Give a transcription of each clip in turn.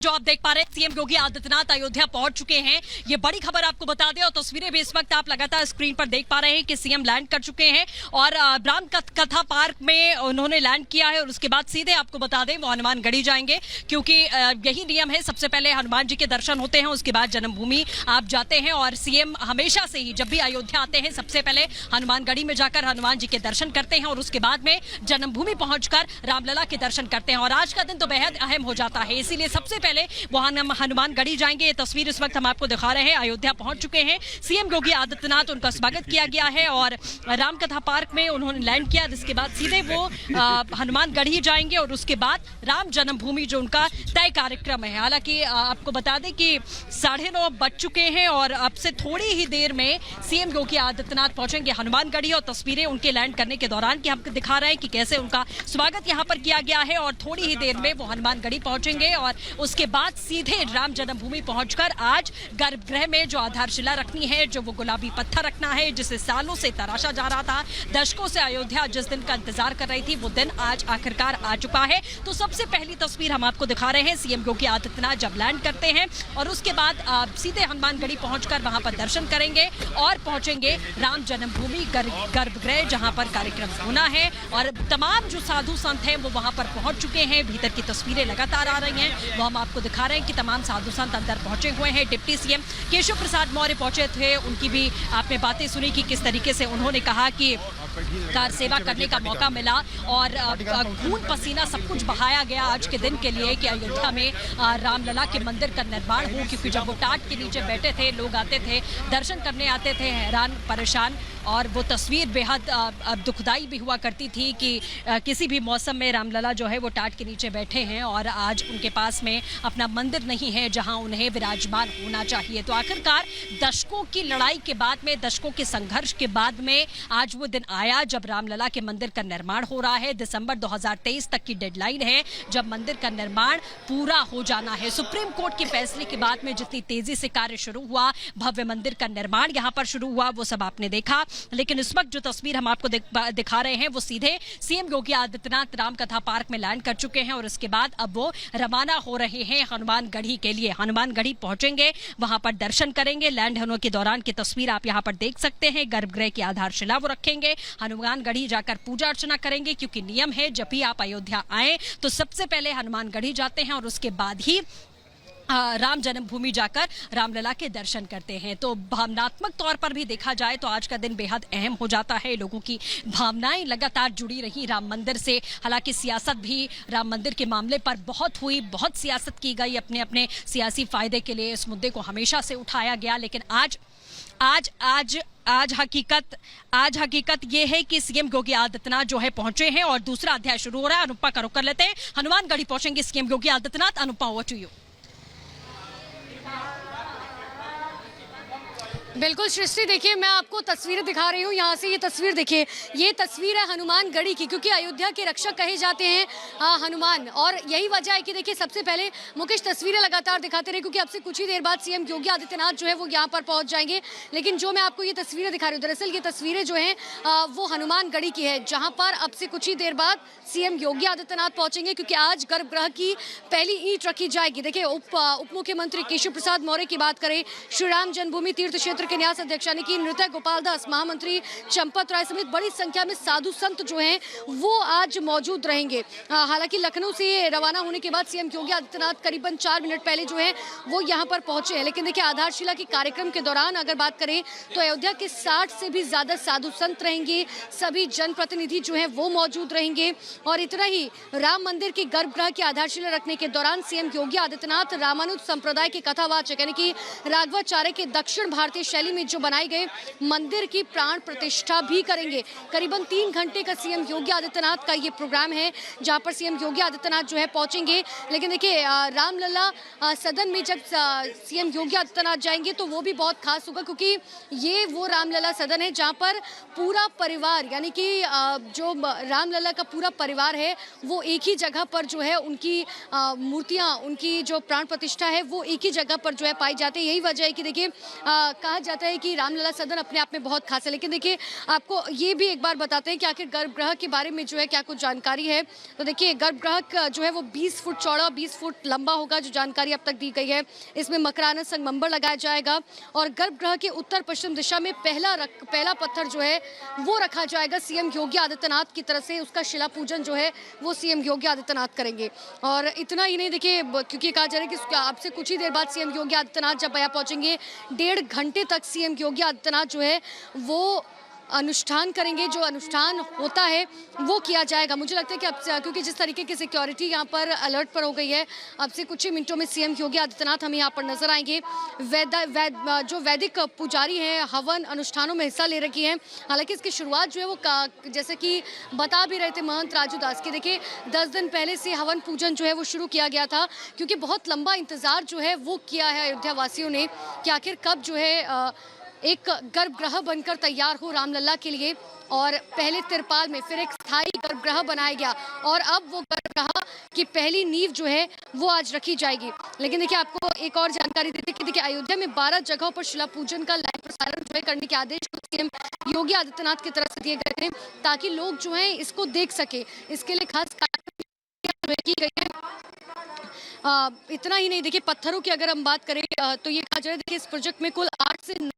जो आप देख पा रहे हैं सीएम योगी आदित्यनाथ अयोध्या पहुंच चुके हैं। ये बड़ी खबर आपको बता दें और तस्वीरें भी इस वक्त आप लगातार स्क्रीन पर देख पा रहे हैं कि सीएम लैंड कर चुके हैं और राम कथा पार्क में उन्होंने लैंड किया है और उसके बाद सीधे आपको बता दें वो हनुमानगढ़ी जाएंगे, क्योंकि यही नियम है, सबसे पहले हनुमान जी के दर्शन होते हैं, उसके बाद जन्मभूमि आप जाते हैं। और सीएम हमेशा से ही जब भी अयोध्या आते हैं सबसे पहले हनुमानगढ़ी में जाकर हनुमान जी के दर्शन करते हैं और उसके बाद में जन्मभूमि पहुंचकर रामलला के दर्शन करते हैं। और आज का दिन तो बेहद अहम हो जाता है, इसीलिए सबसे पहले वो हनुमानगढ़ी जाएंगे। ये तस्वीर इस वक्त हम आपको दिखा रहे हैं, अयोध्या पहुंच चुके हैं सीएम योगी आदित्यनाथ, उनका स्वागत किया गया है और रामकथा पार्क में उन्होंने लैंड किया। जिसके बाद सीधे वो हनुमानगढ़ी जाएंगे और उसके बाद राम जन्मभूमि जो उनका तय कार्यक्रम है। हालांकि आपको बता दें कि 9:30 बज चुके हैं और अब से थोड़ी ही देर में सीएम योगी आदित्यनाथ पहुंचेंगे हनुमानगढ़ी और तस्वीरें उनके लैंड करने के दौरान की हम दिखा रहे हैं कि कैसे उनका स्वागत यहां पर किया गया है। और थोड़ी ही देर में वो हनुमानगढ़ी पहुंचेंगे और उसके बाद सीधे राम जन्मभूमि पहुंचकर आज गर्भगृह में जो आधारशिला रखनी है, जो वो गुलाबी पत्थर रखना है जिसे सालों से तराशा जा रहा था, दशकों से अयोध्या जिस दिन का इंतजार कर रही थी, वो दिन आज आखिरकार आ चुका है। तो सबसे पहली तस्वीर हम आपको दिखा रहे हैं सीएम योगी आदित्यनाथ जब लैंड करते हैं और उसके बाद सीधे हनुमानगढ़ी पहुंचकर वहां पर दर्शन करेंगे और पहुंचेंगे राम जन्मभूमि गर्भगृह जहां पर कार्यक्रम होना है। और तमाम जो साधु संत हैं वो वहां पर पहुंच चुके हैं। भीतर की तस्वीरें लगातार आ रही हैं, वो हम आपको दिखा रहे हैं कि तमाम साधु संत अंदर पहुंचे हुए हैं। डिप्टी सीएम केशव प्रसाद मौर्य पहुंचे थे, उनकी भी आपने बातें सुनी कि किस तरीके से उन्होंने कहा कि कार सेवा करने का मौका मिला और खून पसीना सब कुछ बहाया गया आज के दिन के लिए कि अयोध्या में रामलला के मंदिर का निर्माण हो। क्योंकि जब वो टाट के नीचे बैठे थे, लोग आते थे, दर्शन करने आते थे हैरान परेशान, और वो तस्वीर बेहद दुखदाई भी हुआ करती थी कि किसी भी मौसम में रामलला जो है वो टाट के नीचे बैठे हैं और आज उनके पास में अपना मंदिर नहीं है जहां उन्हें विराजमान होना चाहिए। तो आखिरकार दशकों की लड़ाई के बाद में, दशकों के संघर्ष के बाद में आज वो दिन आया जब रामलला के मंदिर का निर्माण हो रहा है। दिसंबर 2023 तक की डेडलाइन है जब मंदिर का निर्माण पूरा हो जाना है। सुप्रीम कोर्ट के फैसले के बाद में जितनी तेजी से कार्य शुरू हुआ, भव्य मंदिर का निर्माण यहाँ पर शुरू हुआ, वो सब आपने देखा। लेकिन इस वक्त जो तस्वीर हम आपको दिखा रहे हैं वो सीधे सीएम योगी आदित्यनाथ रामकथा पार्क में लैंड कर चुके हैं और इसके बाद अब वो रवाना हो रहे हैं हनुमानगढ़ी के लिए। हनुमानगढ़ी पहुंचेंगे, वहां पर दर्शन करेंगे। लैंड होने के दौरान की तस्वीर आप यहां पर देख सकते हैं। गर्भगृह की आधारशिला वो रखेंगे, हनुमानगढ़ी जाकर पूजा अर्चना करेंगे, क्योंकि नियम है जब भी आप अयोध्या आए तो सबसे पहले हनुमानगढ़ी जाते हैं और उसके बाद ही राम जन्मभूमि जाकर रामलला के दर्शन करते हैं। तो भावनात्मक तौर पर भी देखा जाए तो आज का दिन बेहद अहम हो जाता है। लोगों की भावनाएं लगातार जुड़ी रही राम मंदिर से। हालांकि सियासत भी राम मंदिर के मामले पर बहुत हुई, बहुत सियासत की गई अपने अपने सियासी फायदे के लिए। इस मुद्दे को हमेशा से उठाया गया, लेकिन आज हकीकत ये है कि सीएम योगी आदित्यनाथ जो है पहुंचे हैं और दूसरा अध्याय शुरू हो रहा है। अनुपमा का रुख कर लेते हैं, हनुमानगढ़ी पहुंचेंगे CM Yogi Adityanath. Anupama, over to you. बिल्कुल सृष्टि, देखिए मैं आपको तस्वीरें दिखा रही हूँ यहाँ से। ये तस्वीर देखिए, ये तस्वीर है हनुमानगढ़ी की, क्योंकि अयोध्या के रक्षक कहे जाते हैं हनुमान। और यही वजह है कि देखिए सबसे पहले मुकेश तस्वीरें लगातार दिखाते रहे, क्योंकि अब से कुछ ही देर बाद सीएम योगी आदित्यनाथ जो है वो यहाँ पर पहुँच जाएंगे। लेकिन जो मैं आपको ये तस्वीरें दिखा रही हूँ, दरअसल ये तस्वीरें जो हैं वो हनुमानगढ़ी की है, जहाँ पर अब से कुछ ही देर बाद सीएम योगी आदित्यनाथ पहुँचेंगे, क्योंकि आज गर्भगृह की पहली ईंट रखी जाएगी। देखिए उप मुख्यमंत्री केशव प्रसाद मौर्य की बात करें, श्री राम जन्मभूमि तीर्थ क्षेत्र के न्यास अध्यक्ष यानी कि नृत्य गोपाल दास, महामंत्री चंपत राय समेत बड़ी संख्या में साधु संत जो हैं वो आज मौजूद रहेंगे। हालांकि लखनऊ से रवाना होने के बाद सीएम योगी आदित्यनाथ करीबन 4 मिनट पहले जो है वो यहाँ पर पहुंचे हैं। लेकिन देखिए आधारशिला के कार्यक्रम के दौरान अगर बात करें तो अयोध्या के 60 से भी ज्यादा साधु संत रहेंगे, सभी जनप्रतिनिधि जो है वो मौजूद रहेंगे। और इतना ही, राम मंदिर के गर्भगृह की आधारशिला रखने के दौरान सीएम योगी आदित्यनाथ रामानुज संप्रदाय के कथावाचक यानी कि राघवाचार्य के दक्षिण भारतीय शैली में जो बनाए गए मंदिर की प्राण प्रतिष्ठा भी करेंगे। करीबन 3 घंटे का सीएम योगी आदित्यनाथ का ये प्रोग्राम है, जहां पर सीएम योगी आदित्यनाथ जो है पहुंचेंगे। लेकिन देखिए रामलला सदन में जब सीएम योगी आदित्यनाथ जाएंगे तो वो भी बहुत खास होगा, क्योंकि ये वो रामलला सदन है जहां पर पूरा परिवार यानी कि जो रामलला का पूरा परिवार है वो एक ही जगह पर जो है उनकी मूर्तियां, उनकी जो प्राण प्रतिष्ठा है वो एक ही जगह पर जो है पाई जाती है। यही वजह है कि देखिए कहा जाता है कि रामलला सदन अपने आप में बहुत खास है, लेकिन देखिए आपको ये भी एक बार बताते हैं कि आखिर गर्भगृह के बारे में जो है क्या कुछ जानकारी है। तो देखिए गर्भगृह जो है वो 20 फुट चौड़ा 20 फुट लंबा होगा, जो जानकारी अब तक दी गई है। इसमें मकराना संगमरमर लगाया जाएगा और गर्भगृह के उत्तर पश्चिम दिशा में पहला पत्थर जो है वो रखा जाएगा सीएम योगी आदित्यनाथ की तरफ से। उसका शिला पूजन जो है वो सीएम योगी आदित्यनाथ करेंगे। और इतना ही नहीं, देखिए क्योंकि कहा जा रहा है कि आपसे कुछ ही देर बाद सीएम योगी आदित्यनाथ जब यहाँ पहुंचेंगे 1.5 घंटे तक सीएम योगी आदित्यनाथ जो है वो अनुष्ठान करेंगे। जो अनुष्ठान होता है वो किया जाएगा। मुझे लगता है कि अब क्योंकि जिस तरीके की सिक्योरिटी यहाँ पर अलर्ट पर हो गई है, अब से कुछ ही मिनटों में सीएम योगी आदित्यनाथ हमें यहाँ पर नजर आएंगे। जो वैदिक पुजारी हैं हवन अनुष्ठानों में हिस्सा ले रखी हैं। हालांकि इसकी शुरुआत जो है वो जैसे कि बता भी रहे थे महंत राजू दास की, देखिए 10 दिन पहले से हवन पूजन जो है वो शुरू किया गया था, क्योंकि बहुत लंबा इंतजार जो है वो किया है अयोध्या वासियों ने कि आखिर कब जो है एक गर्भगृह बनकर तैयार हो रामलला के लिए। और पहले तिरपाल में फिर एक स्थायी गर्भगृह बनाया गया और अब वो गर्भगृह की पहली नींव जो है वो आज रखी जाएगी। लेकिन देखिए आपको एक और जानकारी देते कि देखिए अयोध्या में 12 जगहों पर शिला पूजन का लाइव प्रसारण जो है करने के आदेश सीएम योगी आदित्यनाथ की तरफ से दिए गए थे, ताकि लोग जो है इसको देख सके। इसके लिए खास की गई है। इतना ही नहीं, देखिए पत्थरों की अगर हम बात करें तो ये कहा जा रहा है देखिए इस प्रोजेक्ट में कुल 8 से 9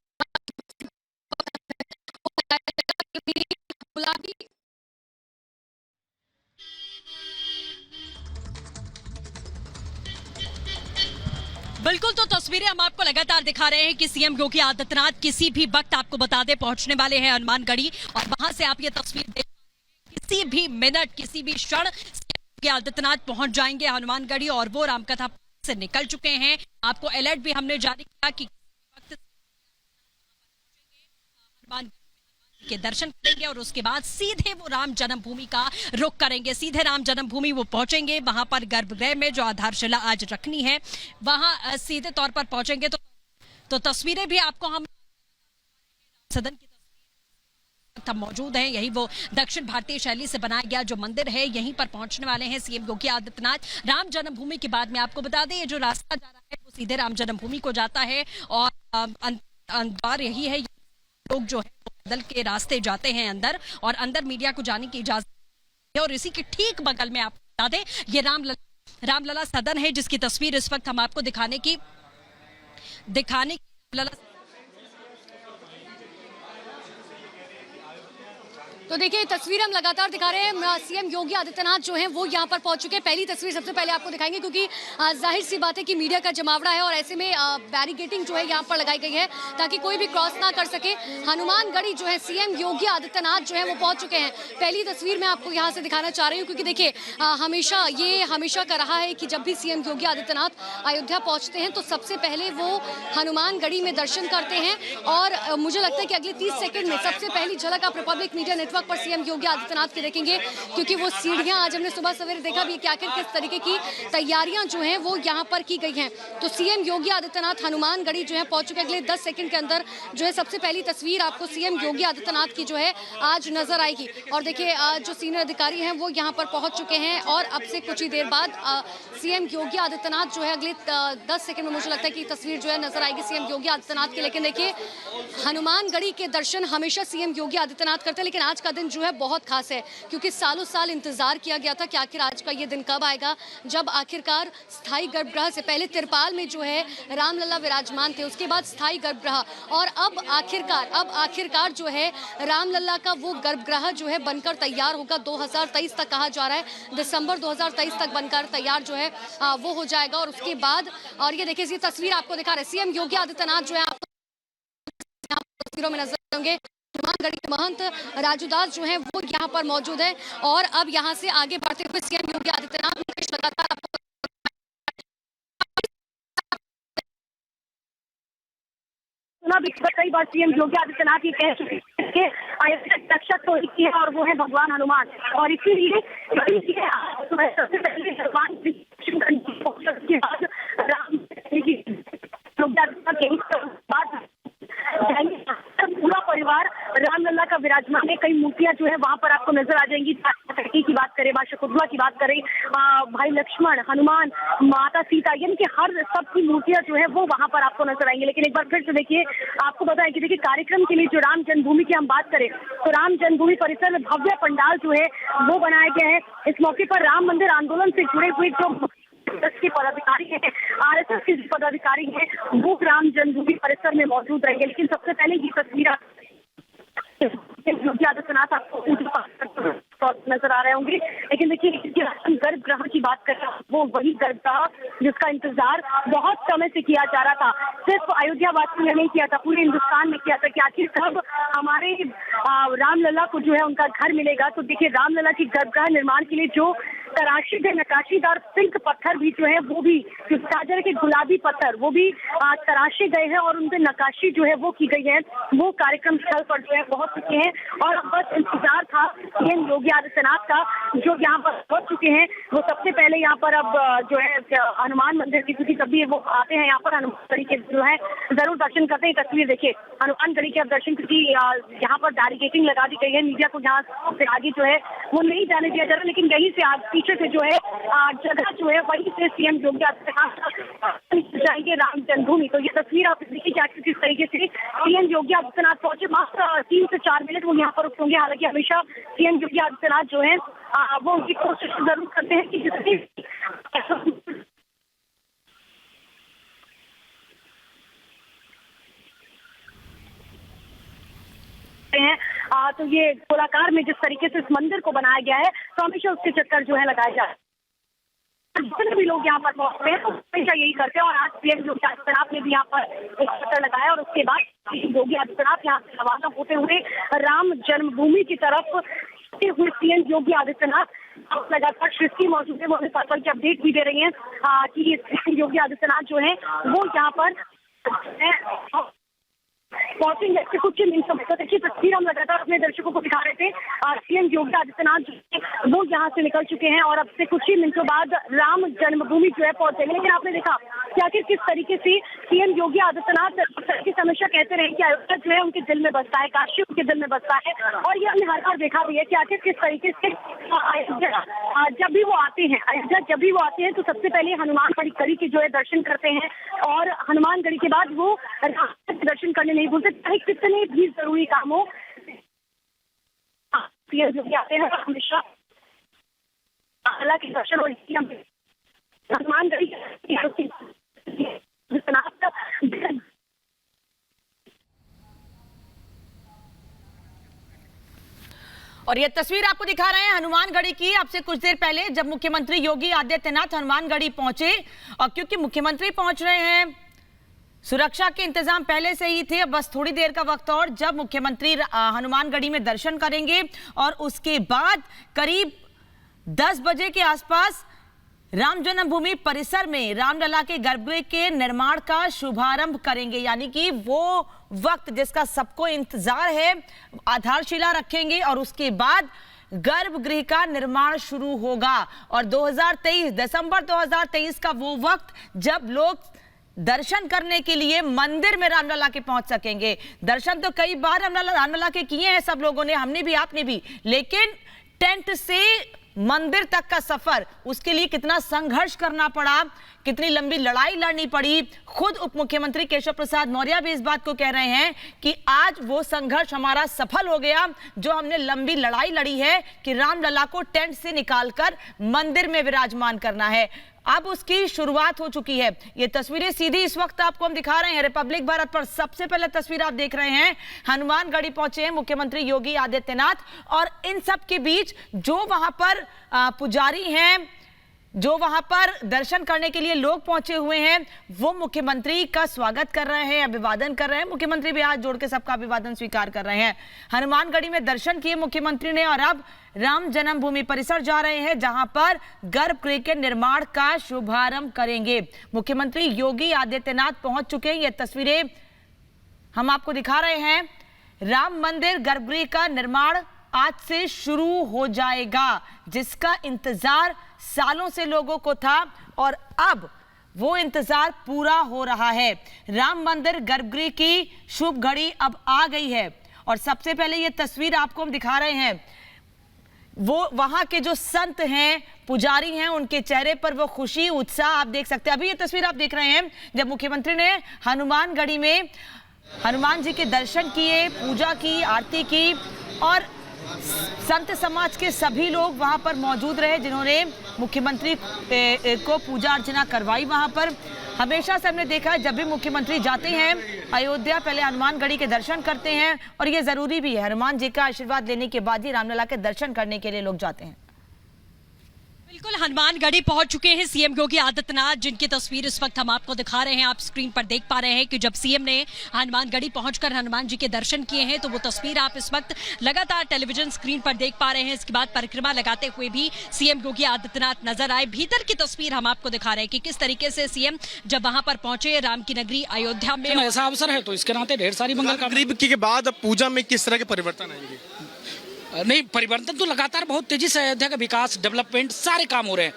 गुलाबी बिल्कुल, तो तस्वीरें हम आपको लगातार दिखा रहे हैं कि सीएम योगी आदित्यनाथ किसी भी वक्त आपको बता दे पहुंचने वाले हैं हनुमानगढ़ी, और वहां से आप ये तस्वीर देख किसी भी मिनट किसी भी क्षण योगी आदित्यनाथ पहुंच जाएंगे हनुमानगढ़ी, और वो रामकथा से निकल चुके हैं। आपको अलर्ट भी हमने जारी किया कि हनुमान के दर्शन करेंगे और उसके बाद सीधे वो राम जन्मभूमि का रुख करेंगे। सीधे राम जन्मभूमि वो पहुंचेंगे, वहां पर गर्भगृह में जो आधारशिला आज रखनी है वहां सीधे तौर पर पहुंचेंगे। तो तस्वीरें भी आपको हम सदन की तस्वीर मौजूद हैं। यही वो दक्षिण भारतीय शैली से बनाया गया जो मंदिर है, यहीं पर पहुंचने वाले हैं सीएम योगी आदित्यनाथ। राम जन्मभूमि के बाद में आपको बता दें ये जो रास्ता जा रहा है वो सीधे राम जन्मभूमि को जाता है, और द्वार यही है। लोग जो है पैदल के रास्ते जाते हैं अंदर, और अंदर मीडिया को जाने की इजाजत है। और इसी के ठीक बगल में आपको बता दें ये रामलला सदन है, जिसकी तस्वीर इस वक्त हम आपको दिखाने की तो देखिए तस्वीर हम लगातार दिखा रहे हैं। सीएम योगी आदित्यनाथ जो हैं वो यहाँ पर पहुंच चुके हैं। पहली तस्वीर सबसे पहले आपको दिखाएंगे, क्योंकि जाहिर सी बात है कि मीडिया का जमावड़ा है और ऐसे में बैरिकेडिंग जो है यहाँ पर लगाई गई है ताकि कोई भी क्रॉस ना कर सके। हनुमानगढ़ी जो है सीएम योगी आदित्यनाथ जो है वो पहुंच चुके हैं। पहली तस्वीर मैं आपको यहाँ से दिखाना चाह रही हूँ, क्योंकि देखिए हमेशा का रहा है कि जब भी सीएम योगी आदित्यनाथ अयोध्या पहुँचते हैं तो सबसे पहले वो हनुमानगढ़ी में दर्शन करते हैं। और मुझे लगता है कि अगले 30 सेकंड में सबसे पहली झलक आप रिपब्लिक मीडिया नेटवर्क पर सीएम योगी आदित्यनाथ की देखेंगे, क्योंकि वो सीढ़ियां आज हमने सुबह सवेरे देखा भी कि आखिर किस तरीके की तैयारियां जो हैं वो यहां पर की गई हैं। तो सीएम योगी आदित्यनाथ हनुमानगढ़ी जो है पहुंच चुके हैं। अगले 10 सेकंड के अंदर जो है सबसे पहली तस्वीर आपको सीएम योगी आदित्यनाथ की जो है आज नजर आएगी। और देखिए जो सीनियर अधिकारी हैं वो यहाँ पर पहुंच चुके हैं, और अब से कुछ ही देर बाद सीएम योगी आदित्यनाथ जो है अगले 10 सेकंड में मुझे लगता है कि तस्वीर जो है नजर आएगी सीएम योगी आदित्यनाथ की। लेकिन देखिए हनुमानगढ़ी के दर्शन हमेशा सीएम योगी आदित्यनाथ करते हैं, लेकिन आज का दिन जो है बहुत खास है, क्योंकि सालों साल इंतजार किया गया था कि आखिर आज का ये दिन कब आएगा, जब आखिरकार स्थायी गर्भगृह से पहले तिरपाल में जो है रामलला विराजमान थे, उसके बाद स्थायी गर्भगृह, और अब आखिरकार जो है रामलला का वो गर्भगृह जो है बनकर तैयार होगा। 2023 तक कहा जा रहा है, दिसंबर 2023 तक बनकर तैयार जो है वो हो जाएगा। और उसके बाद और ये देखिए ये तस्वीर आपको दिखा रहे सीएम योगी आदित्यनाथ जो है आपको तस्वीरों में नजर आएंगे। हनुमानगढ़ी के महंत राजूदास जो हैं वो यहाँ पर मौजूद है, और अब यहाँ से आगे बढ़ते हुए सीएम योगी आदित्यनाथ लगातार कई बार सीएम योगी आदित्यनाथ ये कह चुके हैं कि अयोध्या रक्षक तो एक ही है और वो है भगवान हनुमान, और इसीलिए सबसे पहले भगवान के बाद पूरा परिवार रामलला का विराजमान है। कई मूर्तियां जो है वहां पर आपको नजर आ जाएंगी। की बात करें, मां शकुंतला की बात करें, भाई लक्ष्मण, हनुमान, माता सीता, यानी कि हर सबकी मूर्तियां जो है वो वहां पर आपको नजर आएंगी। लेकिन एक बार फिर से देखिए, आपको बताएं कि देखिए कार्यक्रम के लिए जो राम जन्मभूमि की हम बात करें तो राम जन्मभूमि परिसर में भव्य पंडाल जो है वो बनाया गया है। इस मौके पर राम मंदिर आंदोलन से जुड़े हुए जो के पदाधिकारी हैं, आरएसएस के पदाधिकारी हैं, वो राम जन्मभूमि परिसर में मौजूद रहेंगे। लेकिन सबसे पहले ये तस्वीर योगी आदित्यनाथ आपको नजर आ रहे होंगे। लेकिन देखिए, गर्भगृह की बात करें, वो वही गर्भगृह जिसका इंतजार बहुत समय से किया जा रहा था। सिर्फ अयोध्या वासियों ने नहीं किया था, पूरे हिंदुस्तान में किया था कि आखिर कब हमारे रामलला को जो है उनका घर मिलेगा। तो देखिए, रामलला की गर्भगृह निर्माण के लिए जो तराशीदार नकाशीदार सिल्क पत्थर भी जो है वो भी सागर के गुलाबी पत्थर वो भी तराशे गए हैं और उनपे नकाशी जो है वो की गई है। वो कार्यक्रम स्थल पर जो है पहुंच चुके हैं और बस इंतजार था सीएम योगी आदित्यनाथ का, जो यहाँ पर पहुंच चुके हैं। वो सबसे पहले यहाँ पर अब जो है हनुमान मंदिर की, क्योंकि कभी वो आते हैं यहाँ पर हनुमान गढ़ी के जो है जरूर दर्शन करते हैं। तस्वीर देखिए हनुमान गढ़ी के अब दर्शन, क्योंकि यहाँ पर बैरिकेडिंग लगा दी गई है, मीडिया को यहाँ से आगे जो है वो नहीं जाने दिया जा रहा। लेकिन यहीं से पीछे से जो है जगह जो है वहीं से सीएम योगी आदित्यनाथ जाएंगे राम जन्मभूमि। तो ये तस्वीर आप देखिए क्या किस तरीके से सीएम योगी आदित्यनाथ पहुंचे। मात्र 3 से 4 मिनट वो यहाँ पर रुकेंगे। हालांकि हमेशा सीएम योगी आदित्यनाथ जो है वो उनकी कोशिश जरूर करते हैं कि जिससे तो ये गोलाकार में जिस तरीके से इस मंदिर को बनाया गया है, तो हमेशा उसके चक्कर जो है लगाए जाए। जितने भी लोग यहाँ पर पहुंचते हैं तो हमेशा यही करते हैं। और आज सीएम योगी आदित्यनाथ ने भी यहाँ पर एक चक्कर लगाया और उसके बाद योगी आदित्यनाथ यहाँ से रवाना होते हुए राम जन्मभूमि की तरफ हुए सीएम योगी आदित्यनाथ लगातार सृष्टि मौजूद है, वो पल की अपडेट भी दे रही है कि योगी आदित्यनाथ जो है वो यहाँ पर पहुंचेंगे। कुछ देखिए तस्वीर हम लगातार अपने दर्शकों को दिखा रहे थे। सीएम योगी आदित्यनाथ वो यहाँ से निकल चुके हैं और अब से कुछ ही मिनटों बाद राम जन्मभूमि जो है पहुंचेंगे। लेकिन आपने देखा कि आखिर किस तरीके से सीएम योगी आदित्यनाथ हमेशा कहते रहे कि अयोध्या जो है उनके दिल में बसता है, काशी उनके दिल में बसता है। और ये हमने हर बार देखा भी है कि आखिर किस तरीके से अयोध्या जब भी वो आते हैं तो सबसे पहले हनुमान गढ़ी के जो है दर्शन करते हैं और हनुमान गढ़ी के बाद वो दर्शन करने नहीं भूलते, चाहे कितने भी जरूरी काम हो। जो आते हैं हमेशा अल्लाह के दर्शन और हनुमान गढ़ी और ये तस्वीर आपको दिखा रहे हैं हनुमानगढ़ी की। अब से कुछ देर पहले जब मुख्यमंत्री योगी आदित्यनाथ हनुमानगढ़ी पहुंचे, और क्योंकि मुख्यमंत्री पहुंच रहे हैं, सुरक्षा के इंतजाम पहले से ही थे, अब बस थोड़ी देर का वक्त और जब मुख्यमंत्री हनुमानगढ़ी में दर्शन करेंगे और उसके बाद करीब 10 बजे के आसपास राम जन्मभूमि परिसर में रामलला के गर्भगृह के निर्माण का शुभारंभ करेंगे। यानी कि वो वक्त जिसका सबको इंतजार है, आधारशिला रखेंगे और उसके बाद गर्भगृह का निर्माण शुरू होगा। और 2023 दिसंबर 2023 का वो वक्त जब लोग दर्शन करने के लिए मंदिर में रामलला के पहुंच सकेंगे। दर्शन तो कई बार रामलला के किए हैं सब लोगों ने, हमने भी आपने भी, लेकिन टेंट से मंदिर तक का सफर, उसके लिए कितना संघर्ष करना पड़ा, कितनी लंबी लड़ाई लड़नी पड़ी। खुद उप मुख्यमंत्री केशव प्रसाद मौर्य भी इस बात को कह रहे हैं कि आज वो संघर्ष हमारा सफल हो गया, जो हमने लंबी लड़ाई लड़ी है कि रामलला को टेंट से निकालकर मंदिर में विराजमान करना है। अब उसकी शुरुआत हो चुकी है। ये तस्वीरें सीधी इस वक्त आपको हम दिखा रहे हैं रिपब्लिक भारत पर। सबसे पहले तस्वीर आप देख रहे हैं, हनुमानगढ़ी पहुंचे हैं मुख्यमंत्री योगी आदित्यनाथ, और इन सब के बीच जो वहां पर पुजारी हैं, जो वहां पर दर्शन करने के लिए लोग पहुंचे हुए हैं, वो मुख्यमंत्री का स्वागत कर रहे हैं, अभिवादन कर रहे हैं। मुख्यमंत्री भी हाथ जोड़ के सबका अभिवादन स्वीकार कर रहे हैं। हनुमानगढ़ी में दर्शन किए मुख्यमंत्री ने और अब राम जन्मभूमि परिसर जा रहे हैं, जहां पर गर्भगृह के निर्माण का शुभारंभ करेंगे। मुख्यमंत्री योगी आदित्यनाथ पहुंच चुके हैं। ये तस्वीरें हम आपको दिखा रहे हैं। राम मंदिर गर्भगृह का निर्माण आज से शुरू हो जाएगा, जिसका इंतजार सालों से लोगों को था और अब वो इंतजार पूरा हो रहा है। राम मंदिर गर्भगृह की शुभ घड़ी अब आ गई है। और सबसे पहले ये तस्वीर आपको हम दिखा रहे हैं, वो वहां के जो संत हैं, पुजारी हैं, उनके चेहरे पर वो खुशी, उत्साह आप देख सकते हैं। अभी ये तस्वीर आप देख रहे हैं जब मुख्यमंत्री ने हनुमानगढ़ी में हनुमान जी के दर्शन किए, पूजा की, आरती की और संत समाज के सभी लोग वहां पर मौजूद रहे जिन्होंने मुख्यमंत्री को पूजा अर्चना करवाई। वहां पर हमेशा से हमने देखा है जब भी मुख्यमंत्री जाते हैं अयोध्या, पहले हनुमानगढ़ी के दर्शन करते हैं और ये जरूरी भी है। हनुमान जी का आशीर्वाद लेने के बाद ही रामलला के दर्शन करने के लिए लोग जाते हैं। बिल्कुल, हनुमानगढ़ी पहुंच चुके हैं सीएम योगी आदित्यनाथ, जिनकी तस्वीर इस वक्त हम आपको दिखा रहे हैं। आप स्क्रीन पर देख पा रहे हैं कि जब सीएम ने हनुमानगढ़ी पहुंचकर हनुमान जी के दर्शन किए हैं तो वो तस्वीर आप इस वक्त लगातार टेलीविजन स्क्रीन पर देख पा रहे हैं। इसके बाद परिक्रमा लगाते हुए भी सीएम योगी आदित्यनाथ नजर आए। भीतर की तस्वीर हम आपको दिखा रहे हैं कि किस तरीके से सीएम जब वहां पर पहुंचे राम की नगरी अयोध्या में। ऐसा अवसर है तो इसके नाते ढेर सारी मंगल गरीब के बाद अब पूजा में किस तरह के परिवर्तन आएंगे? नहीं, परिवर्तन तो लगातार बहुत तेजी से अयोध्या का विकास, डेवलपमेंट, सारे काम हो रहे हैं।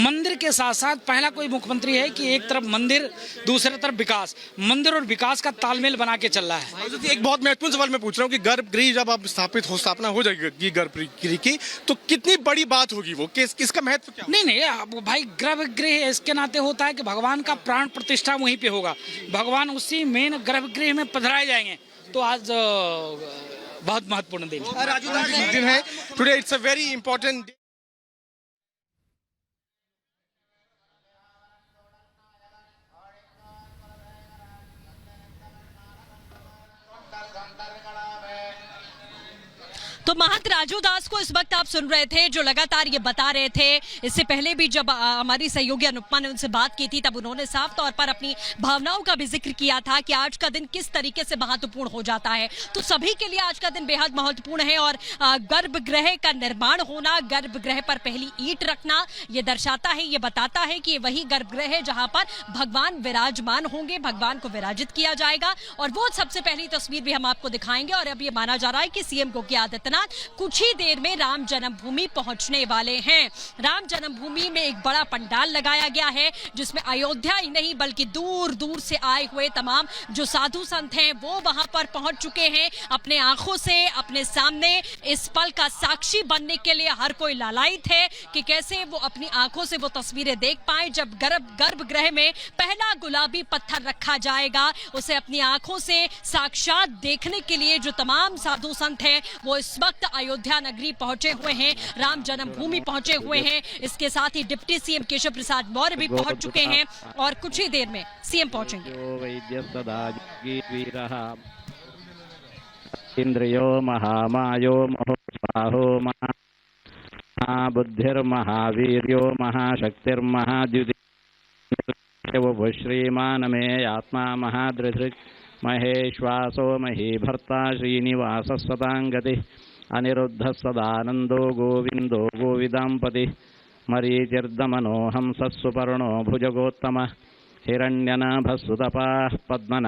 मंदिर के साथ साथ पहला कोई मुख्यमंत्री है कि एक तरफ मंदिर, दूसरी तरफ विकास, मंदिर और विकास का तालमेल बना के चल रहा है। एक बहुत महत्वपूर्ण सवाल मैं पूछ रहा हूँ कि गर्भगृह जब अब स्थापना हो जाएगी गर्भगृह की, तो कितनी बड़ी बात होगी वो, किसका महत्व क्या? नहीं, भाई गर्भगृह इसके नाते होता है कि भगवान का प्राण प्रतिष्ठा वहीं पे होगा, भगवान उसी मेन गर्भगृह में पधराए जाएंगे। तो आज बहुत महत्वपूर्ण दिन है। Today it's a very important day. तो महंत राजू दास को इस वक्त आप सुन रहे थे जो लगातार ये बता रहे थे। इससे पहले भी जब हमारी सहयोगी अनुपमा ने उनसे बात की थी तब उन्होंने साफ तौर पर अपनी भावनाओं का भी जिक्र किया था कि आज का दिन किस तरीके से महत्वपूर्ण हो जाता है। तो सभी के लिए आज का दिन बेहद महत्वपूर्ण है और गर्भगृह का निर्माण होना, गर्भगृह पर पहली ईंट रखना, ये दर्शाता है, ये बताता है कि वही गर्भगृह है जहां पर भगवान विराजमान होंगे, भगवान को विराजित किया जाएगा। और वो सबसे पहली तस्वीर भी हम आपको दिखाएंगे। और अब ये माना जा रहा है कि सीएम योगी आदित्यनाथ कुछ ही देर में राम जन्मभूमि पहुंचने वाले हैं। राम जन्मभूमि में एक बड़ा पंडाल लगाया गया है जिसमें अयोध्या ही नहीं बल्कि दूर दूर से आए हुए तमाम जो साधु संत हैं वो वहां पर पहुंच चुके हैं। अपने आंखों से, अपने सामने इस पल का साक्षी बनने के लिए हर कोई लालायित है कि कैसे वो अपनी आंखों से वो तस्वीरें देख पाए जब गर्भगृह में पहला गुलाबी पत्थर रखा जाएगा। उसे अपनी आंखों से साक्षात देखने के लिए जो तमाम साधु संत हैं वो इस वक्त अयोध्या नगरी पहुंचे हुए हैं, राम जन्मभूमि पहुंचे हुए हैं। इसके साथ ही डिप्टी सीएम केशव प्रसाद मौर्य भी पहुंच चुके हैं और कुछ ही देर में सीएम पहुंचेंगे। इंद्रियो महामायो महोत्साहो महाबुद्धिर्महावीर्यो महाशक्तिर्महाद्युति श्रीमान मे आत्मा महादृशृक् महेश्वासो महीभर्ता श्रीनिवास सतांगति अनिरुद्ध सदानंदो गोविंदो गोविदांपति मरीचिर्दमनो हंसः सुपर्णो भुजगोत्तम हिरण्यनाभः सुतपाः पद्मनाभः